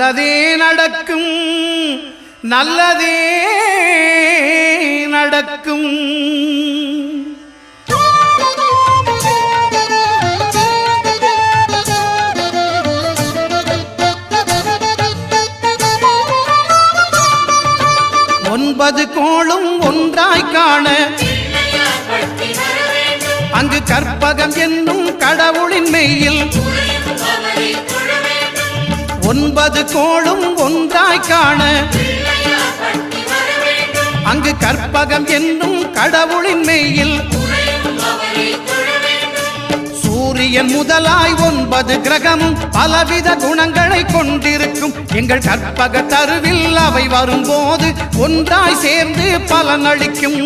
நல்லதே நடக்கும் நல்லதே நடக்கும். ஒன்பது கோளும் ஒன்றாய் காண அங்கு கற்பகம் என்னும் கடவுளின் மெய்யில் ஒன்பது கோளும் ஒன்றாய் காண அங்கு கற்பகம் என்னும் கடவுளின் மெய்யில் சூரியன் முதலாய் 9 கிரகமும் பலவித குணங்களை கொண்டிருக்கும். எங்கள் கற்பக தருவில் அவை வரும்போது ஒன்றாய் சேர்ந்து பலனளிக்கும்.